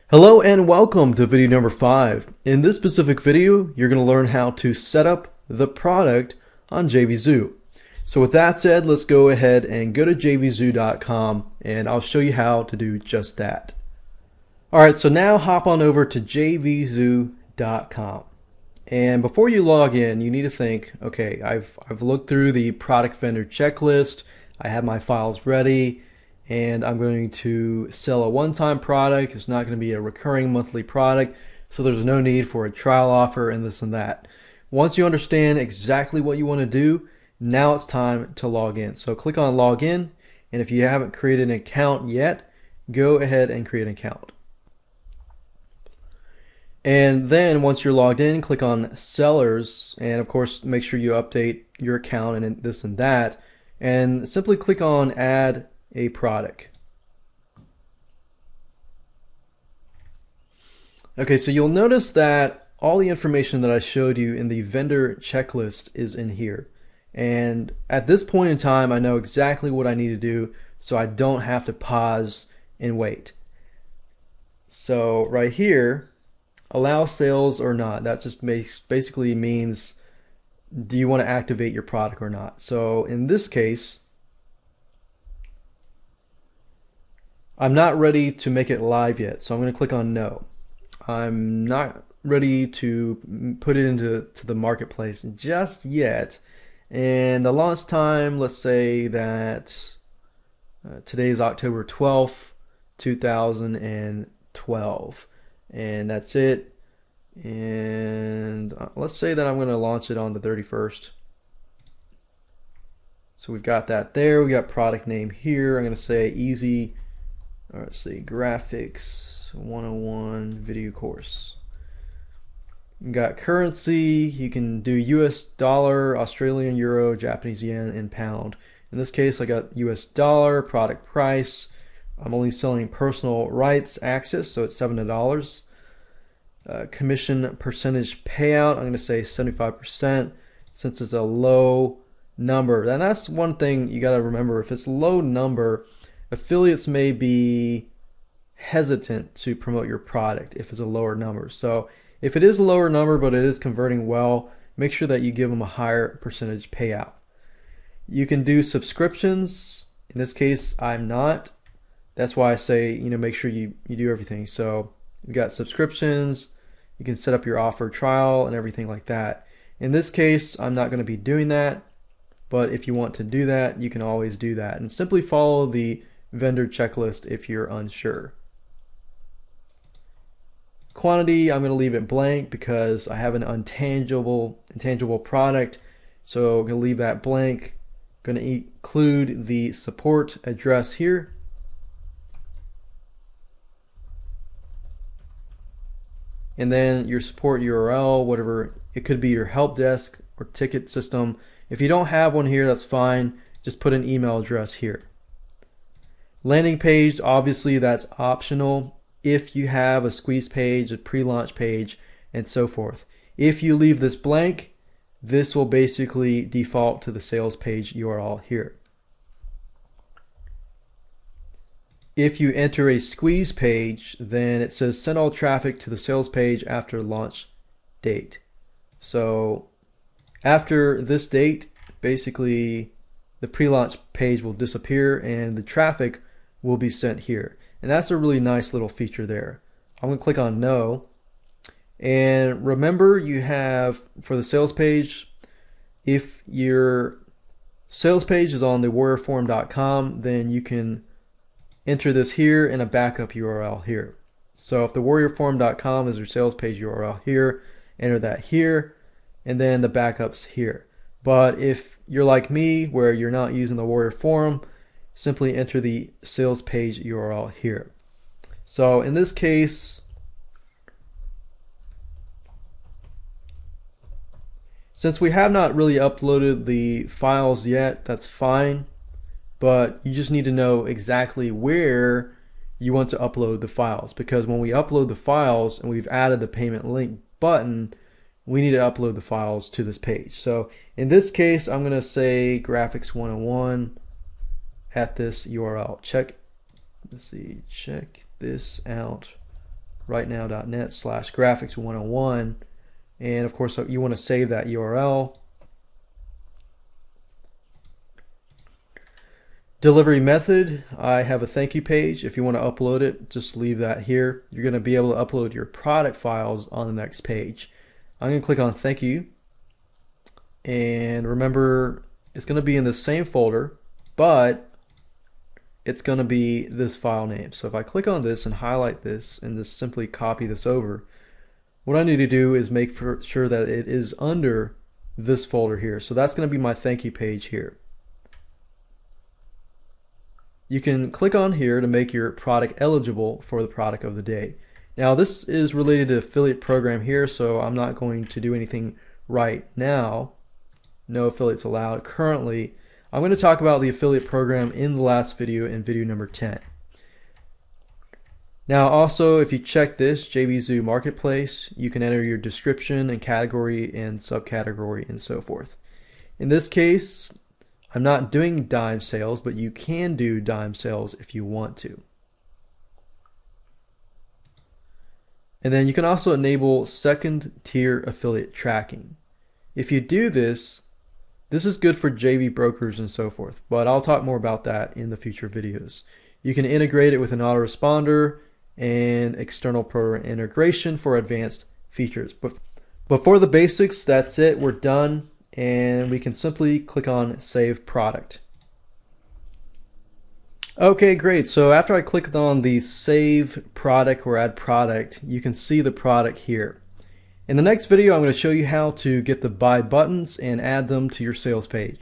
Hello and welcome to video number 5. In this specific video, you're going to learn how to set up the product on JVZoo. So with that said, let's go ahead and go to jvzoo.com and I'll show you how to do just that. Alright, so now hop on over to jvzoo.com. And before you log in, you need to think, okay, I've looked through the product vendor checklist, I have my files ready, and I'm going to sell a one-time product. It's not going to be a recurring monthly product, so there's no need for a trial offer and this and that. Once you understand exactly what you want to do, now it's time to log in. So click on login, and if you haven't created an account yet, go ahead and create an account. And then once you're logged in, click on sellers, and of course make sure you update your account and this and that, and simply click on add a product. Okay, so you'll notice that all the information that I showed you in the vendor checklist is in here. And at this point in time, I know exactly what I need to do, so I don't have to pause and wait. So right here, allow sales or not, that just basically means, do you want to activate your product or not? So in this case, I'm not ready to make it live yet, so I'm going to click on no. I'm not ready to put it into the marketplace just yet. And the launch time, let's say that today is October 12th, 2012. And that's it. And let's say that I'm going to launch it on the 31st. So we've got that there. We got product name here. I'm going to say easy. Let's see, graphics 101 video course. You got currency, you can do US dollar, Australian euro, Japanese yen, and pound. In this case, I got US dollar, product price. I'm only selling personal rights access, so it's $7. Commission percentage payout, I'm going to say 75% since it's a low number. And that's one thing you got to remember. If it's a low number, affiliates may be hesitant to promote your product if it's a lower number. So if it is a lower number but it is converting well, make sure that you give them a higher percentage payout. You can do subscriptions. In this case, I'm not. That's why I say, make sure you do everything. So you got subscriptions, you can set up your offer trial and everything like that. In this case, I'm not going to be doing that, but if you want to do that, you can always do that. And simply follow the vendor checklist if you're unsure. Quantity, I'm going to leave it blank because I have an intangible product, so I'm going to leave that blank. I'm going to include the support address here. And then your support URL, whatever, it could be your help desk or ticket system. If you don't have one here, that's fine. Just put an email address here. Landing page, obviously that's optional if you have a squeeze page, a pre-launch page, and so forth. If you leave this blank, this will basically default to the sales page URL here. If you enter a squeeze page, then it says send all traffic to the sales page after launch date. So after this date, basically the pre-launch page will disappear and the traffic will be sent here. And that's a really nice little feature there. I'm going to click on no. And remember, you have for the sales page, if your sales page is on the warriorforum.com, then you can enter this here in a backup URL here. So if the warriorforum.com is your sales page URL here, enter that here, and then the backups here. But if you're like me, where you're not using the Warrior Forum, simply enter the sales page URL here. So in this case, since we have not really uploaded the files yet, that's fine, but you just need to know exactly where you want to upload the files, because when we upload the files and we've added the payment link button, we need to upload the files to this page. So in this case, I'm going to say graphics 101 at this URL. Check this out rightnow.net/graphics101, and of course you want to save that URL. Delivery method, I have a thank you page. If you want to upload it, just leave that here. You're going to be able to upload your product files on the next page. I'm going to click on thank you, and remember it's going to be in the same folder, but it's going to be this file name. So if I click on this and highlight this and just simply copy this over, what I need to do is make sure that it is under this folder here. So that's going to be my thank you page here. You can click on here to make your product eligible for the product of the day. Now this is related to affiliate program here, so I'm not going to do anything right now. No affiliates allowed currently. I'm going to talk about the affiliate program in the last video, in video number 10. Now also, if you check this JVZoo Marketplace, you can enter your description and category and subcategory and so forth. In this case, I'm not doing dime sales, but you can do dime sales if you want to. And then you can also enable second tier affiliate tracking. If you do this, this is good for JV brokers and so forth, but I'll talk more about that in the future videos. You can integrate it with an autoresponder and external program integration for advanced features. But for the basics, that's it. We're done. And we can simply click on Save Product. Okay, great. So after I clicked on the Save Product or Add Product, you can see the product here. In the next video, I'm going to show you how to get the buy buttons and add them to your sales page.